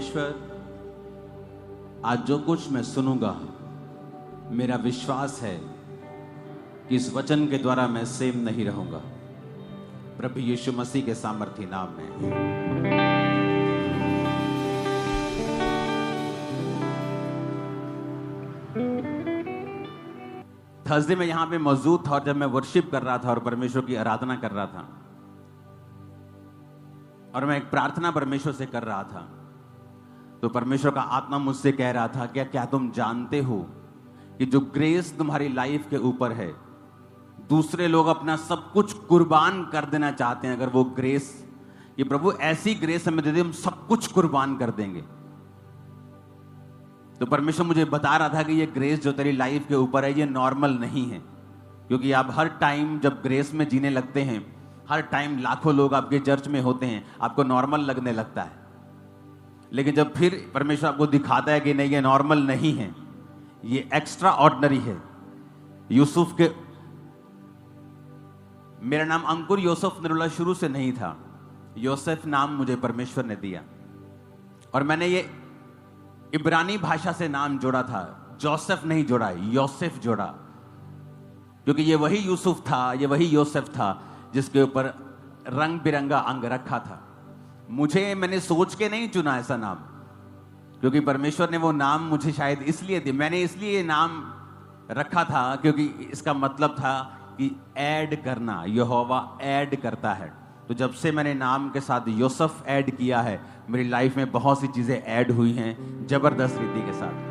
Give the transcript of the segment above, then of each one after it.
परमेश्वर, आज जो कुछ मैं सुनूंगा, मेरा विश्वास है कि इस वचन के द्वारा मैं सेम नहीं रहूंगा। प्रभु यीशु मसीह के सामर्थी नाम में। थर्सडे में यहां पे मौजूद था और जब मैं वर्शिप कर रहा था और परमेश्वर की आराधना कर रहा था और मैं एक प्रार्थना परमेश्वर से कर रहा था, तो परमेश्वर का आत्मा मुझसे कह रहा था, क्या तुम जानते हो कि जो ग्रेस तुम्हारी लाइफ के ऊपर है, दूसरे लोग अपना सब कुछ कुर्बान कर देना चाहते हैं। अगर वो ग्रेस, ये प्रभु ऐसी ग्रेस हमें दे दे, हम सब कुछ कुर्बान कर देंगे। तो परमेश्वर मुझे बता रहा था कि ये ग्रेस जो तेरी लाइफ के ऊपर है, ये नॉर्मल नहीं है, क्योंकि आप हर टाइम जब ग्रेस में जीने लगते हैं, हर टाइम लाखों लोग आपके चर्च में होते हैं, आपको नॉर्मल लगने लगता है। लेकिन जब फिर परमेश्वर आपको दिखाता है कि नहीं, ये नॉर्मल नहीं है, ये एक्स्ट्रा ऑर्डिनरी है। यूसुफ के, मेरा नाम अंकुर यूसुफ निरुला शुरू से नहीं था, योसेफ नाम मुझे परमेश्वर ने दिया और मैंने ये इब्रानी भाषा से नाम जोड़ा था, जोसेफ नहीं जोड़ा, योसेफ जोड़ा, क्योंकि ये वही यूसुफ था, ये वही योसेफ था जिसके ऊपर रंग बिरंगा अंग रखा था। मैंने सोच के नहीं चुना ऐसा नाम, क्योंकि परमेश्वर ने वो नाम मुझे शायद इसलिए दिया, मैंने इसलिए ये नाम रखा था क्योंकि इसका मतलब था कि ऐड करना, यहोवा ऐड करता है। तो जब से मैंने नाम के साथ यूसुफ ऐड किया है, मेरी लाइफ में बहुत सी चीजें ऐड हुई हैं जबरदस्त रीति के साथ।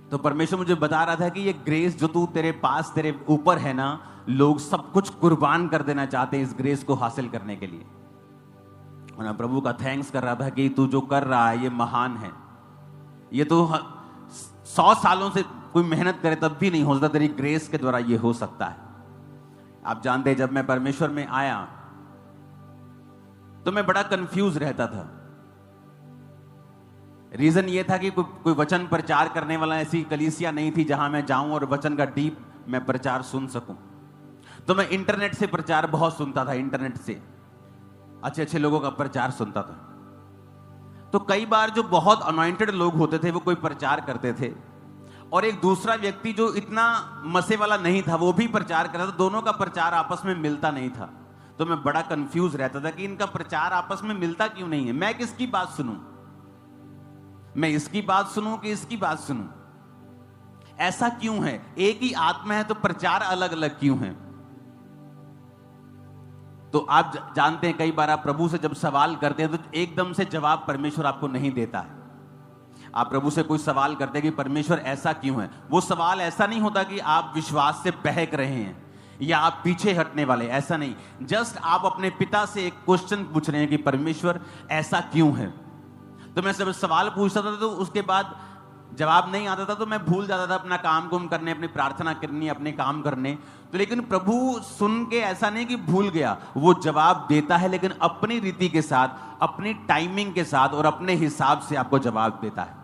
तो परमेश्वर मुझे बता रहा था कि ये ग्रेस जो तेरे पास, तेरे ऊपर है ना, लोग सब कुछ कुर्बान कर देना चाहते हैं इस ग्रेस को हासिल करने के लिए। और मैं प्रभु का थैंक्स कर रहा था कि तू जो कर रहा है ये महान है। ये तो 100 सालों से कोई मेहनत करे तब भी नहीं हो सकता, तेरी ग्रेस के द्वारा ये हो सकता है। आप जानते हैं, जब मैं परमेश्वर में आया तो मैं बड़ा कंफ्यूज रहता था। रीजन ये था कि कोई वचन प्रचार करने वाला ऐसी कलीसिया नहीं थी जहां मैं जाऊं और वचन का डीप मैं प्रचार सुन सकूं। तो मैं इंटरनेट से प्रचार बहुत सुनता था, इंटरनेट से अच्छे अच्छे लोगों का प्रचार सुनता था। तो कई बार जो बहुत अनॉइंटेड लोग होते थे वो कोई प्रचार करते थे और एक दूसरा व्यक्ति जो इतना मसे वाला नहीं था वो भी प्रचार करता था, दोनों का प्रचार आपस में मिलता नहीं था। तो मैं बड़ा कंफ्यूज रहता था कि इनका प्रचार आपस में मिलता क्यों नहीं है, मैं किसकी बात सुनूं, मैं इसकी बात सुनूं कि इसकी बात सुनूं, ऐसा क्यों है? एक ही आत्मा है तो प्रचार अलग अलग क्यों है? तो आप जानते हैं, कई बार आप प्रभु से जब सवाल करते हैं तो एकदम से जवाब परमेश्वर आपको नहीं देता है। आप प्रभु से कोई सवाल करते हैं कि परमेश्वर ऐसा क्यों है, वो सवाल ऐसा नहीं होता कि आप विश्वास से बहक रहे हैं या आप पीछे हटने वाले, ऐसा नहीं। जस्ट आप अपने पिता से एक क्वेश्चन पूछ रहे हैं कि परमेश्वर ऐसा क्यों है। तो मैं सब सवाल पूछता था तो उसके बाद जवाब नहीं आता था तो मैं भूल जाता था अपना काम कुम करने, अपनी प्रार्थना करनी, अपने काम करने। तो लेकिन प्रभु सुन के ऐसा नहीं कि भूल गया, वो जवाब देता है, लेकिन अपनी रीति के साथ, अपनी टाइमिंग के साथ और अपने हिसाब से आपको जवाब देता है।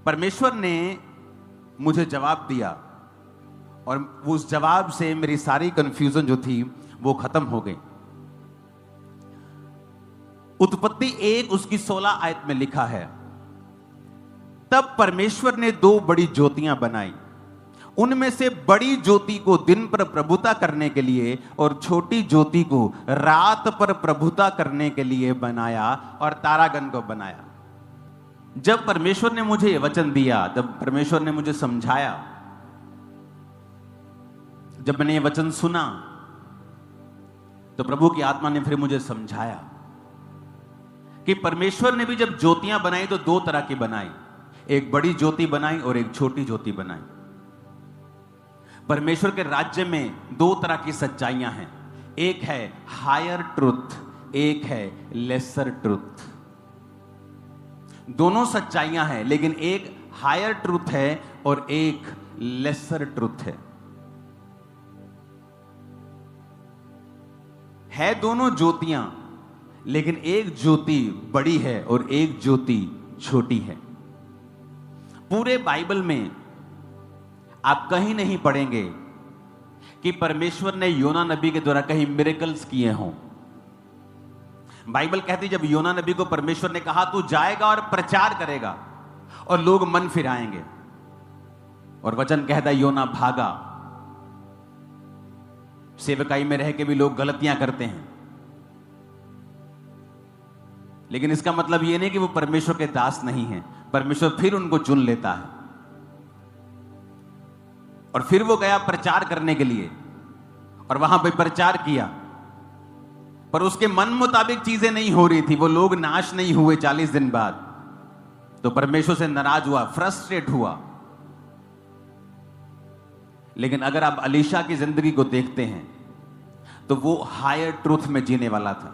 परमेश्वर ने मुझे जवाब दिया और उस जवाब से मेरी सारी कंफ्यूजन जो थी वो खत्म हो गई। उत्पत्ति 1 उसकी 16 आयत में लिखा है, तब परमेश्वर ने 2 बड़ी ज्योतियां बनाई, उनमें से बड़ी ज्योति को दिन पर प्रभुता करने के लिए और छोटी ज्योति को रात पर प्रभुता करने के लिए बनाया और तारागण को बनाया। जब परमेश्वर ने मुझे यह वचन दिया, जब परमेश्वर ने मुझे समझाया, जब मैंने ये वचन सुना तो प्रभु की आत्मा ने फिर मुझे समझाया कि परमेश्वर ने भी जब ज्योतियां बनाई तो 2 तरह की बनाई, एक बड़ी ज्योति बनाई और एक छोटी ज्योति बनाई। परमेश्वर के राज्य में 2 तरह की सच्चाइयां हैं, एक है हायर ट्रुथ, एक है लेसर ट्रुथ। दोनों सच्चाइयां हैं, लेकिन एक हायर ट्रुथ है और एक लेसर ट्रुथ है दोनों ज्योतियां, लेकिन एक ज्योति बड़ी है और एक ज्योति छोटी है। पूरे बाइबल में आप कहीं नहीं पढ़ेंगे कि परमेश्वर ने योना नबी के द्वारा कहीं मिरेकल्स किए हों। बाइबल कहती जब योना नबी को परमेश्वर ने कहा तू जाएगा और प्रचार करेगा और लोग मन फिराएंगे, और वचन कहता है योना भागा। सेवकाई में रह के भी लोग गलतियां करते हैं, लेकिन इसका मतलब यह नहीं कि वो परमेश्वर के दास नहीं हैं। परमेश्वर फिर उनको चुन लेता है और फिर वो गया प्रचार करने के लिए और वहां पे प्रचार किया, पर उसके मन मुताबिक चीजें नहीं हो रही थी। वो लोग नाश नहीं हुए 40 दिन बाद, तो परमेश्वर से नाराज हुआ, फ्रस्ट्रेट हुआ। लेकिन अगर आप अलीशा की जिंदगी को देखते हैं तो वो हायर ट्रूथ में जीने वाला था।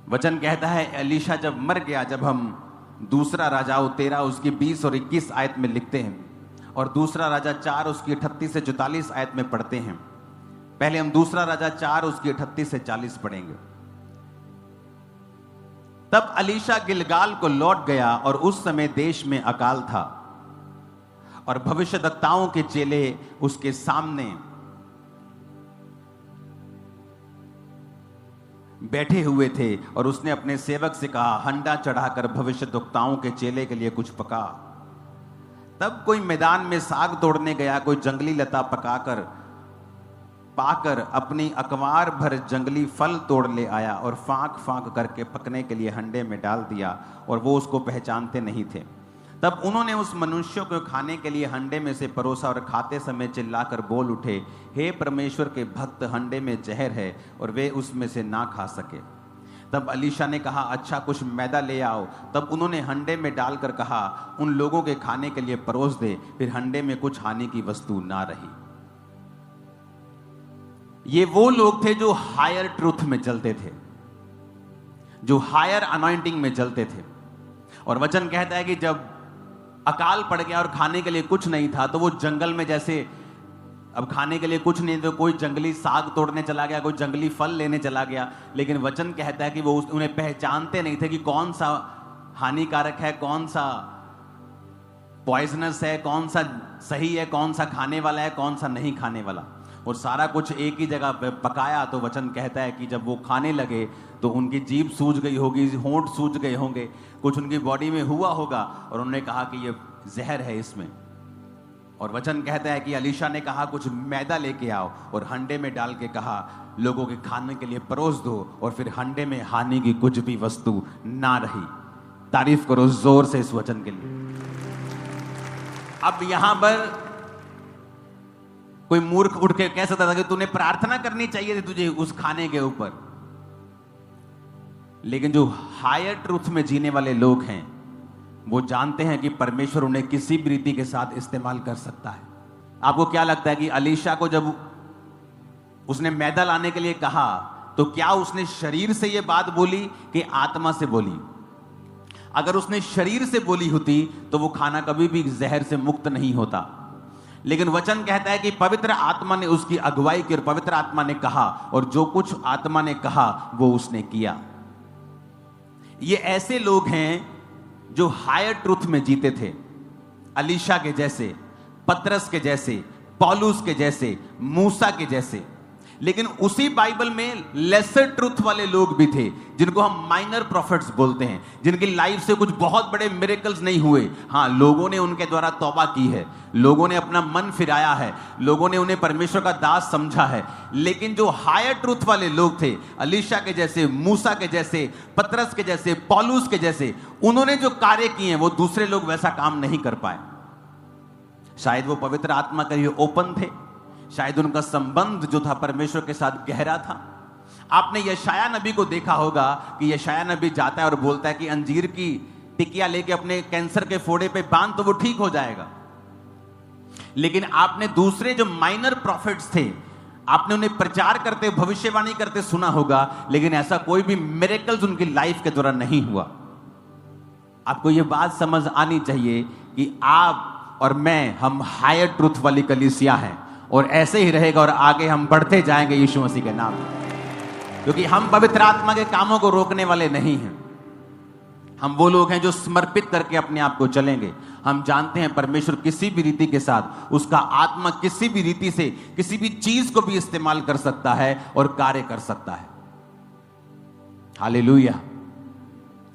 वचन कहता है अलीशा जब मर गया, जब हम दूसरा राजाओं 13 उसकी 20 और 21 आयत में लिखते हैं और दूसरा राजा 4 उसकी 38 से 44 आयत में पढ़ते हैं। पहले हम दूसरा राजा 4 उसकी 38 से 40 पढ़ेंगे। तब अलीशा गिलगाल को लौट गया और उस समय देश में अकाल था और भविष्यद्वक्ताओं के चेले उसके सामने बैठे हुए थे और उसने अपने सेवक से कहा हंडा चढ़ाकर भविष्यद्वक्ताओं के चेले के लिए कुछ पका। तब कोई मैदान में साग तोड़ने गया, कोई जंगली लता पाकर अपनी अकवार भर जंगली फल तोड़ ले आया और फांक फांक करके पकने के लिए हंडे में डाल दिया, और वो उसको पहचानते नहीं थे। तब उन्होंने उस मनुष्य को खाने के लिए हंडे में से परोसा और खाते समय चिल्लाकर बोल उठे, हे परमेश्वर के भक्त, हंडे में जहर है और वे उसमें से ना खा सके। तब अलीशा ने कहा अच्छा कुछ मैदा ले आओ। तब उन्होंने हंडे में डालकर कहा उन लोगों के खाने के लिए परोस दे। फिर हंडे में कुछ हानि की वस्तु ना रही। ये वो लोग थे जो हायर ट्रूथ में चलते थे, जो हायर अनॉइंटिंग में चलते थे। और वचन कहता है कि जब अकाल पड़ गया और खाने के लिए कुछ नहीं था, तो वो जंगल में, जैसे अब खाने के लिए कुछ नहीं तो कोई जंगली साग तोड़ने चला गया, कोई जंगली फल लेने चला गया। लेकिन वचन कहता है कि वो उन्हें पहचानते नहीं थे कि कौन सा हानिकारक है, कौन सा पॉइजनस है, कौन सा सही है, कौन सा खाने वाला है, कौन सा नहीं खाने वाला। और सारा कुछ एक ही जगह पकाया। तो वचन कहता है कि जब वो खाने लगे तो उनकी जीभ सूज गई होगी, होंठ सूज गए होंगे, कुछ उनकी बॉडी में हुआ होगा और उन्होंने कहा कि ये जहर है इसमें। और वचन कहता है कि अलीशा ने कहा कुछ मैदा लेके आओ और हंडे में डाल के कहा लोगों के खाने के लिए परोस दो, और फिर हंडे में हानि की कुछ भी वस्तु ना रही। तारीफ करो जोर से इस वचन के लिए। अब यहां पर कोई मूर्ख उठ के कह सकता था कि तूने प्रार्थना करनी चाहिए थी तुझे उस खाने के ऊपर। लेकिन जो हायर ट्रूथ में जीने वाले लोग हैं वो जानते हैं कि परमेश्वर उन्हें किसी भी रीति के साथ इस्तेमाल कर सकता है। आपको क्या लगता है कि अलीशा को जब उसने मैदा लाने के लिए कहा तो क्या उसने शरीर से यह बात बोली कि आत्मा से बोली? अगर उसने शरीर से बोली होती तो वो खाना कभी भी जहर से मुक्त नहीं होता। लेकिन वचन कहता है कि पवित्र आत्मा ने उसकी अगुवाई की और पवित्र आत्मा ने कहा, और जो कुछ आत्मा ने कहा वो उसने किया। ये ऐसे लोग हैं जो हायर ट्रूथ में जीते थे, अलीशा के जैसे, पतरस के जैसे, पौलुस के जैसे, मूसा के जैसे। लेकिन उसी बाइबल में लेसर ट्रूथ वाले लोग भी थे जिनको हम माइनर प्रॉफिट्स बोलते हैं, जिनकी लाइफ से कुछ बहुत बड़े मिरेकल्स नहीं हुए। हाँ, लोगों ने उनके द्वारा तौबा की है, लोगों ने अपना मन फिराया है, लोगों ने उन्हें परमेश्वर का दास समझा है। लेकिन जो हायर ट्रूथ वाले लोग थे, अलीशा के जैसे, मूसा के जैसे, पतरस के जैसे, पौलुस के जैसे, उन्होंने जो कार्य किए हैं वो दूसरे लोग वैसा काम नहीं कर पाए। शायद वो पवित्र आत्मा के लिए ओपन थे, शायद उनका संबंध जो था परमेश्वर के साथ गहरा था। आपने यशाया नबी को देखा होगा कि यशाया नबी जाता है और बोलता है कि अंजीर की टिकिया लेके अपने कैंसर के फोड़े पे बांध तो वो ठीक हो जाएगा। लेकिन आपने दूसरे जो माइनर प्रॉफिट्स थे, आपने उन्हें प्रचार करते, भविष्यवाणी करते सुना होगा, लेकिन ऐसा कोई भी मिरेकल्स उनकी लाइफ के दौरान नहीं हुआ। आपको यह बात समझ आनी चाहिए कि आप और मैं, हम हायर ट्रूथ वाली कलीसिया हैं, और ऐसे ही रहेगा और आगे हम बढ़ते जाएंगे यीशु मसीह के नाम में, क्योंकि हम पवित्र आत्मा के कामों को रोकने वाले नहीं हैं। हम वो लोग हैं जो समर्पित करके अपने आप को चलेंगे। हम जानते हैं परमेश्वर किसी भी रीति के साथ, उसका आत्मा किसी भी रीति से किसी भी चीज को भी इस्तेमाल कर सकता है और कार्य कर सकता है। हालेलुया।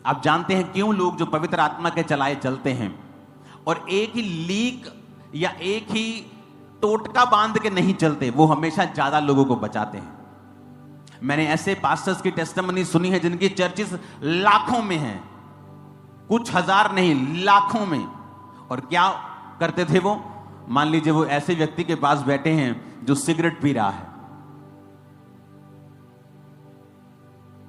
आप जानते हैं क्यों लोग जो पवित्र आत्मा के चलाए चलते हैं और एक ही लीक या एक ही टोटका बांध के नहीं चलते, वो हमेशा ज्यादा लोगों को बचाते हैं। मैंने ऐसे पास्टर्स की टेस्टिमनी सुनी है जिनकी चर्चेस लाखों में हैं, कुछ हजार नहीं, लाखों में। और क्या करते थे वो? मान लीजिए वो ऐसे व्यक्ति के पास बैठे हैं जो सिगरेट पी रहा है।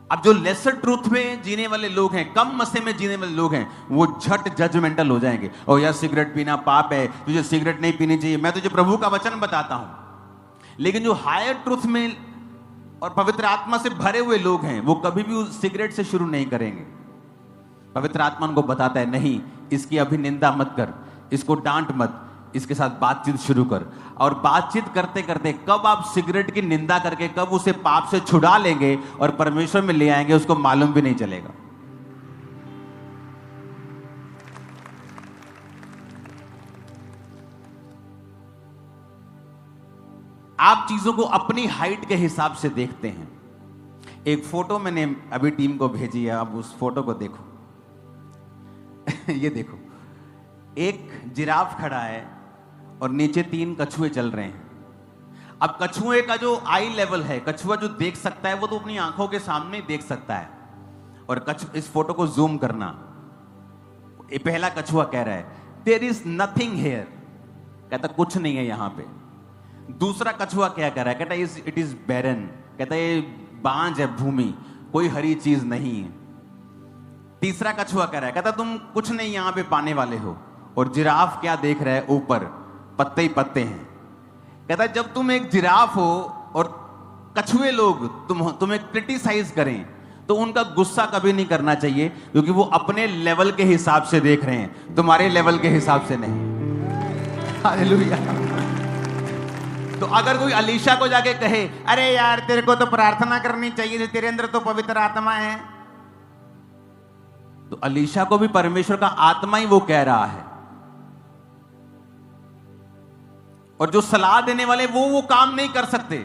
अब जो लेसर ट्रूथ में जीने वाले लोग हैं, कम मसे में जीने वाले लोग हैं, वो झट जजमेंटल हो जाएंगे। और यार सिगरेट पीना पाप है, तुझे सिगरेट नहीं पीनी चाहिए, मैं तुझे प्रभु का वचन बताता हूं। लेकिन जो हायर ट्रूथ में और पवित्र आत्मा से भरे हुए लोग हैं, वो कभी भी उस सिगरेट से शुरू नहीं करेंगे। पवित्र आत्मा उनको बताता है, नहीं, इसकी अभी निंदा मत कर, इसको डांट मत, इसके साथ बातचीत शुरू कर। और बातचीत करते करते कब आप सिगरेट की निंदा करके कब उसे पाप से छुड़ा लेंगे और परमेश्वर में ले आएंगे, उसको मालूम भी नहीं चलेगा। आप चीजों को अपनी हाइट के हिसाब से देखते हैं। एक फोटो मैंने अभी टीम को भेजी है, आप उस फोटो को देखो। ये देखो, एक जिराफ खड़ा है और नीचे 3 कछुए चल रहे हैं। अब कछुए का जो आई लेवल है, कछुआ जो देख सकता है वो तो अपनी आंखों के सामने देख सकता है। और इस फोटो को जूम करना, पहला कछुआ कह रहा है देयर इज नथिंग हियर, कहता कुछ नहीं है यहां पे। दूसरा कछुआ क्या कह रहा है? कहता इट इज बैरन, कहता ये बांझ है भूमि, कोई हरी चीज नहीं है। तीसरा कछुआ कह रहा है, कहता तुम कुछ नहीं यहां पे पाने वाले हो। और जिराफ क्या देख रहा है? ऊपर पत्ते ही पत्ते हैं। कहता जब तुम एक जिराफ हो और कछुए लोग तुम्हें क्रिटिसाइज करें तो उनका गुस्सा कभी नहीं करना चाहिए, क्योंकि वो अपने लेवल के हिसाब से देख रहे हैं, तुम्हारे लेवल के हिसाब से नहीं। हालेलुया। तो अगर कोई अलीशा को जाके कहे, अरे यार तेरे को तो प्रार्थना करनी चाहिए, तेरे अंदर तो पवित्र आत्मा है, तो अलीशा को भी परमेश्वर का आत्मा ही वो कह रहा है। और जो सलाह देने वाले वो काम नहीं कर सकते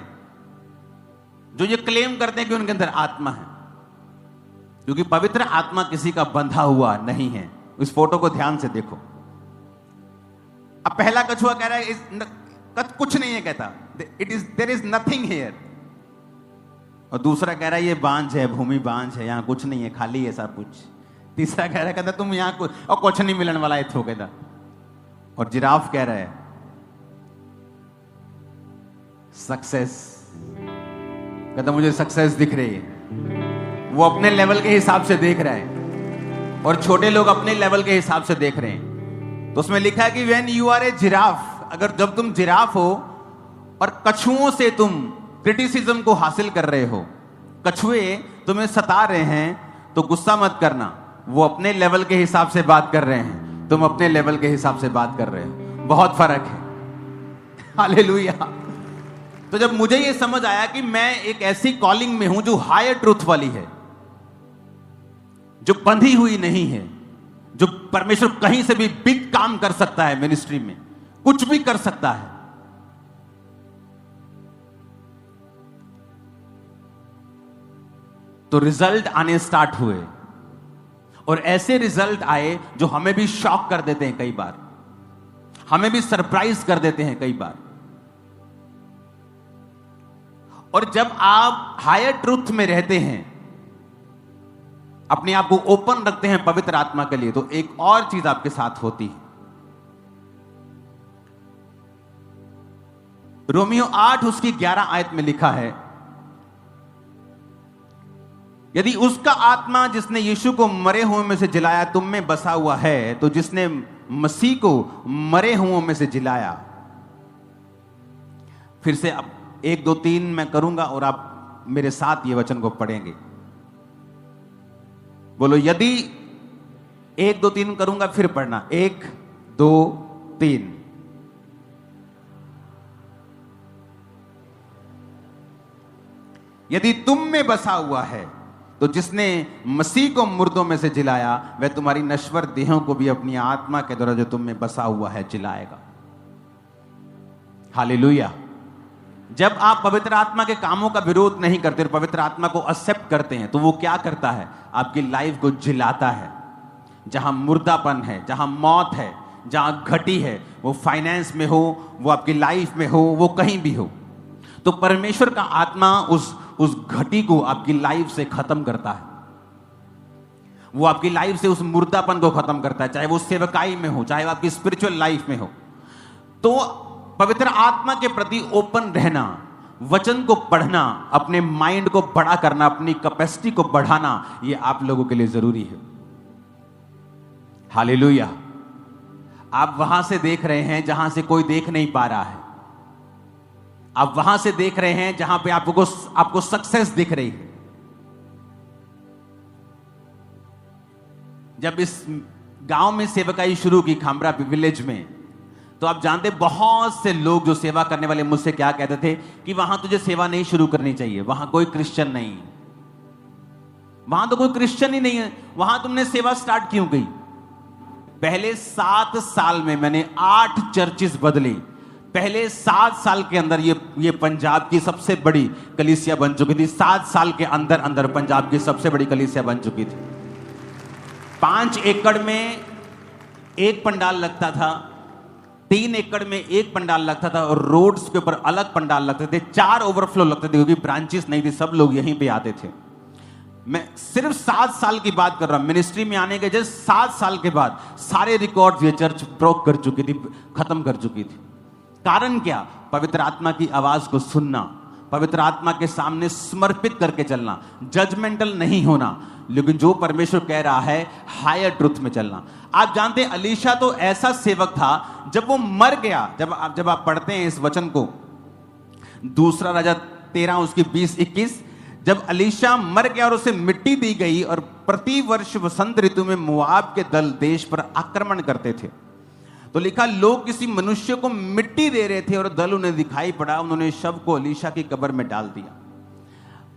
जो ये क्लेम करते हैं कि उनके अंदर आत्मा है, क्योंकि पवित्र आत्मा किसी का बंधा हुआ नहीं है। इस फोटो को ध्यान से देखो। अब पहला कछुआ कह रहा है कुछ नहीं है, कहता देयर इज नथिंग हियर। और दूसरा कह रहा है ये बांझ है, भूमि बांझ है, यहां कुछ नहीं है, खाली है सब कुछ। तीसरा कह रहा है, कहता तुम यहां कुछ नहीं मिलने वाला है, कहता। और जिराफ कह रहा है सक्सेस, कहता मुझे सक्सेस दिख रही है। वो अपने लेवल के हिसाब से देख रहा है और छोटे लोग अपने लेवल के हिसाब से देख रहे हैं। तो उसमें लिखा है कि when you are a giraffe, अगर जब तुम जिराफ हो और कछुओं से तुम क्रिटिसिज्म को हासिल कर रहे हो, कछुए तुम्हें सता रहे हैं, तो गुस्सा मत करना। वो अपने लेवल के हिसाब से बात कर रहे हैं, तुम अपने लेवल के हिसाब से बात कर रहे हो, बहुत फर्क है। हालेलुया। तो जब मुझे ये समझ आया कि मैं एक ऐसी कॉलिंग में हूं जो हायर ट्रूथ वाली है, जो बंधी हुई नहीं है, जो परमेश्वर कहीं से भी बिग काम कर सकता है, मिनिस्ट्री में कुछ भी कर सकता है। तो रिजल्ट आने स्टार्ट हुए और ऐसे रिजल्ट आए जो हमें भी शॉक कर देते हैं, कई बार हमें भी सरप्राइज कर देते हैं कई बार। और जब आप हायर ट्रूथ में रहते हैं, अपने आप को ओपन रखते हैं पवित्र आत्मा के लिए, तो एक और चीज आपके साथ होती है। रोमियो 8 उसकी 11 आयत में लिखा है, यदि उसका आत्मा जिसने यीशु को मरे हुए में से जिलाया तुम में बसा हुआ है, तो जिसने मसीह को मरे हुओं में से जिलाया। फिर से अब 1 2 3 मैं करूंगा और आप मेरे साथ ये वचन को पढ़ेंगे। बोलो, यदि 1 2 3 करूंगा, फिर पढ़ना 1 2 3। यदि तुम में बसा हुआ है, तो जिसने मसीह को मुर्दों में से जिलाया वह तुम्हारी नश्वर देहों को भी अपनी आत्मा के द्वारा जो तुम में बसा हुआ है जिलाएगा। हालेलुया। जब आप पवित्र आत्मा के कामों का विरोध नहीं करते और पवित्र आत्मा को एक्सेप्ट करते हैं तो वो क्या करता है? आपकी लाइफ को जिलाता है। जहां मुर्दापन है, जहां मौत है, जहां घटी है, वो फाइनेंस में हो, वो आपकी लाइफ में हो, वो कहीं भी हो, तो परमेश्वर का आत्मा उस घटी को आपकी लाइफ से खत्म करता है। वो आपकी लाइफ से उस मुर्दापन को खत्म करता है, चाहे वो सेवकाई में हो, चाहे वो आपकी स्पिरिचुअल लाइफ में हो। तो पवित्र आत्मा के प्रति ओपन रहना, वचन को पढ़ना, अपने माइंड को बड़ा करना, अपनी कैपेसिटी को बढ़ाना, ये आप लोगों के लिए जरूरी है। हालेलुया। आप वहां से देख रहे हैं जहां से कोई देख नहीं पा रहा है। आप वहां से देख रहे हैं जहां पे आपको सक्सेस दिख रही है। जब इस गांव में सेवकाई शुरू की, खामरा विलेज में, तो आप जानते बहुत से लोग जो सेवा करने वाले मुझसे क्या कहते थे कि वहां तुझे सेवा नहीं शुरू करनी चाहिए, वहां कोई क्रिश्चियन नहीं, वहां तो कोई क्रिश्चियन ही नहीं है, वहां तुमने सेवा स्टार्ट क्यों की? पहले 7 साल में मैंने 8 चर्चेस बदली। पहले 7 साल के अंदर ये पंजाब की सबसे बड़ी कलीसिया बन चुकी थी। 7 साल के अंदर अंदर पंजाब की सबसे बड़ी कलीसिया बन चुकी थी। 5 एकड़ में एक पंडाल लगता था, 3 एकड़ में एक पंडाल लगता था और रोड्स के ऊपर अलग पंडाल लगते थे। 4 ओवरफ्लो लगते थे क्योंकि ब्रांचेस नहीं थी, सब लोग यहीं पे आते थे। मैं सिर्फ 7 साल की बात कर रहा हूं। मिनिस्ट्री में आने के जस्ट 7 साल के बाद सारे रिकॉर्ड्स ये चर्च ब्रोक कर चुकी थी, खत्म कर चुकी थी। कारण क्या? पवित्र आत्मा की आवाज को सुनना, पवित्र आत्मा के सामने समर्पित करके चलना, जजमेंटल नहीं होना, लेकिन जो परमेश्वर कह रहा है हायर ट्रुथ में चलना। आप जानते हैं अलीशा तो ऐसा सेवक था, जब वो मर गया, जब आप पढ़ते हैं इस वचन को, 2 राजा 13 उसकी 20-21, जब अलीशा मर गया और उसे मिट्टी दी गई और प्रति वर्ष वसंत ऋतु में मोआब के दल देश पर आक्रमण करते थे, तो लिखा लोग किसी मनुष्य को मिट्टी दे रहे थे और दल उन्हें दिखाई पड़ा, उन्होंने शव को अलीशा की कब्र में डाल दिया।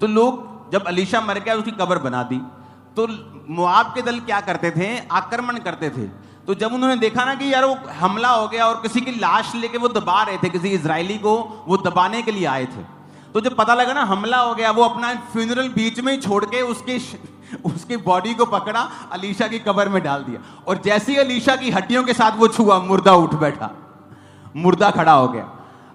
तो लोग जब अलीशा मर गया उसकी कब्र बना दी, तो मोआब के दल क्या करते थे? आक्रमण करते थे। तो जब उन्होंने देखा ना कि यार वो हमला हो गया और किसी की लाश लेके वो दबा रहे थे, किसी इजरायली को वो दबाने के लिए आए थे, तो जब पता लगा ना हमला हो गया, वो अपना फ्यूनरल बीच में ही छोड़ के उसकी बॉडी को पकड़ा, अलीशा की कब्र में डाल दिया। और जैसे ही अलीशा की हड्डियों के साथ वो छुआ, मुर्दा उठ बैठा, मुर्दा खड़ा हो गया।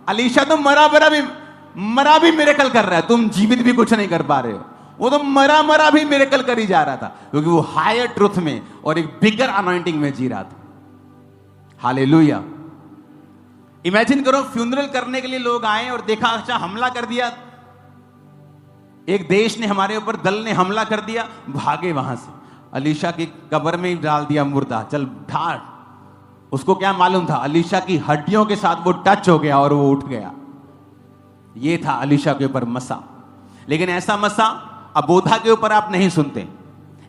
अलीशा तो मरा भी मिरेकल कर रहा है, तुम जीवित भी कुछ नहीं कर पा रहे हो। वो तो मरा भी मिरेकल कर ही जा रहा था, क्योंकि वो हायर ट्रुथ में और एक बिगर अनॉइंटिंग में जी रहा था। हालेलुया। इमेजिन करो, फ्यूनरल करने के लिए लोग आए और देखा अच्छा हमला कर दिया, एक देश ने हमारे ऊपर, दल ने हमला कर दिया, भागे वहां से, अलीशा की कब्र में ही डाल दिया मुर्दा, चल ढाट। उसको क्या मालूम था? अलीशा की हड्डियों के साथ वो टच हो गया और वो उठ गया। ये था अलीशा के ऊपर मसा। लेकिन ऐसा मसा अबोधा के ऊपर आप नहीं सुनते,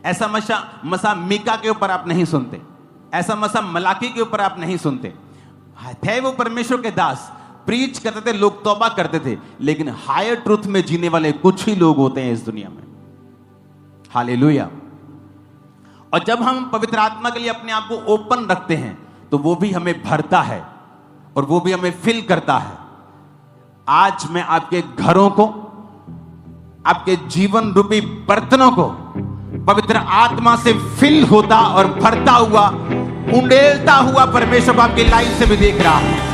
ऐसा मसा मीका के ऊपर आप नहीं सुनते, ऐसा मसा मलाकी के ऊपर आप नहीं सुनते। थे वो परमेश्वर के दास, प्रीच करते थे, लोग तौबा करते थे, लेकिन हायर ट्रुथ में जीने वाले कुछ ही लोग होते हैं इस दुनिया में। हालेलुया। और जब हम पवित्र आत्मा के लिए अपने आप को ओपन रखते हैं तो वो भी हमें भरता है और वो भी हमें फिल करता है। आज मैं आपके घरों को, आपके जीवन रूपी बर्तनों को पवित्र आत्मा से फिल होता और भरता हुआ, उंडेलता हुआ परमेश्वर को आपकी लाइफ से भी देख रहा हूं।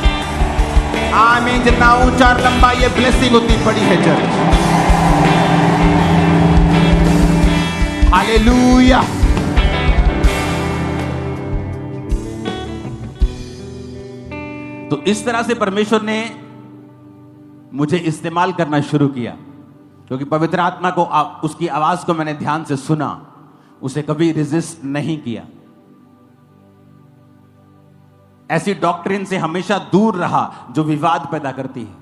आमीन। जितना ऊंचा और लंबा ये ब्लेसिंग होती पड़ी है चर्च। हालेलुया। तो इस तरह से परमेश्वर ने मुझे इस्तेमाल करना शुरू किया, क्योंकि पवित्र आत्मा को, उसकी आवाज को मैंने ध्यान से सुना, उसे कभी रेजिस्ट नहीं किया। ऐसी डॉक्ट्रिन से हमेशा दूर रहा जो विवाद पैदा करती है।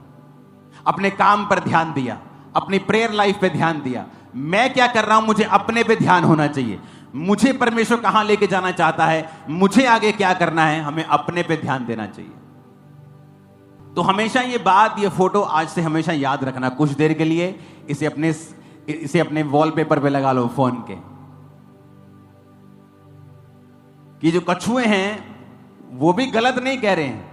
अपने काम पर ध्यान दिया, अपनी प्रेयर लाइफ पे ध्यान दिया। मैं क्या कर रहा हूं, मुझे अपने पे ध्यान होना चाहिए। मुझे परमेश्वर कहां लेके जाना चाहता है, मुझे आगे क्या करना है, हमें अपने पे ध्यान देना चाहिए। तो हमेशा ये बात, ये फोटो आज से हमेशा याद रखना। कुछ देर के लिए इसे अपने इसे अपने वॉलपेपर पे लगा लो फोन के, कि जो कछुए हैं वो भी गलत नहीं कह रहे हैं।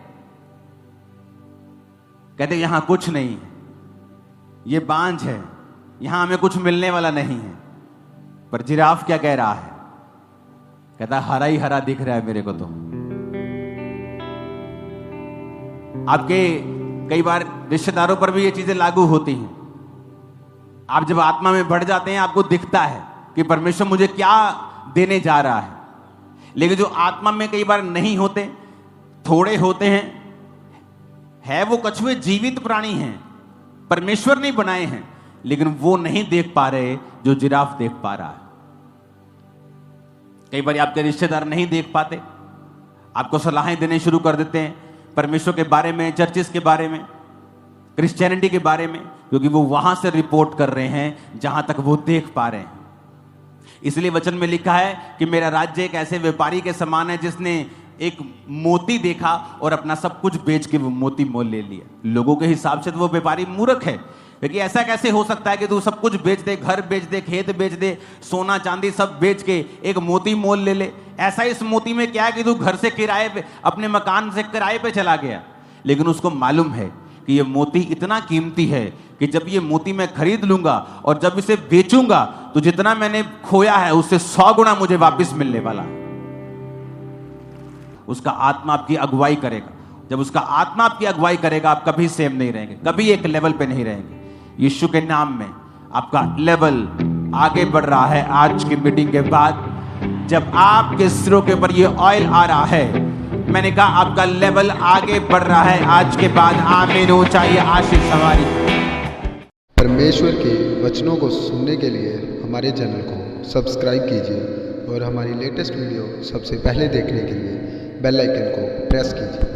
कहते यहां कुछ नहीं है, ये बांझ है, यहां हमें कुछ मिलने वाला नहीं है। पर जिराफ क्या कह रहा है? कहता हरा ही हरा दिख रहा है मेरे को तो। आपके कई बार रिश्तेदारों पर भी ये चीजें लागू होती हैं। आप जब आत्मा में बढ़ जाते हैं, आपको दिखता है कि परमेश्वर मुझे क्या देने जा रहा है। लेकिन जो आत्मा में कई बार नहीं होते, थोड़े होते हैं, है वो कछुए जीवित प्राणी हैं, परमेश्वर नहीं बनाए हैं, लेकिन वो नहीं देख पा रहे जो जिराफ देख पा रहा है। कई बार आपके रिश्तेदार नहीं देख पाते, आपको सलाहें देने शुरू कर देते हैं परमेश्वर के बारे में, चर्चिस के बारे में, क्रिश्चियनिटी के बारे में, क्योंकि वो वहां से रिपोर्ट कर रहे हैं जहां तक वो देख पा रहे हैं। इसलिए वचन में लिखा है कि मेरा राज्य एक ऐसे व्यापारी के समान है जिसने एक मोती देखा और अपना सब कुछ बेच के वो मोती मोल ले लिया। लोगों के हिसाब से तो वो व्यापारी मूर्ख है, क्योंकि ऐसा कैसे हो सकता है कि तू सब कुछ बेच दे, घर बेच दे, खेत बेच दे, सोना चांदी सब बेच के एक मोती मोल ले ले। ऐसा इस मोती में क्या है कि तू घर से किराए पे, अपने मकान से किराए पे चला गया। लेकिन उसको मालूम है कि ये मोती इतना कीमती है कि जब ये मोती मैं खरीद लूंगा और जब इसे बेचूंगा तो जितना मैंने खोया है उससे 100 गुना मुझे वापस मिलने वाला है। उसका आत्मा आपकी अगुवाई करेगा। जब उसका आत्मा आपकी अगुवाई करेगा, आप कभी सेम नहीं रहेंगे, कभी एक लेवल पे नहीं रहेंगे। यीशु के नाम में आपका लेवल आगे बढ़ रहा है। आज की मीटिंग के बाद जब आपके सिरों के ऊपर ये ऑयल आ रहा है, मैंने कहा आपका लेवल आगे बढ़ रहा है आज के बाद। आमीन हो, चाहिए आशीष हमारी। परमेश्वर के वचनों को सुनने के लिए हमारे चैनल को सब्सक्राइब कीजिए और हमारी लेटेस्ट वीडियो सबसे पहले देखने के लिए बेल आइकन को प्रेस कीजिए।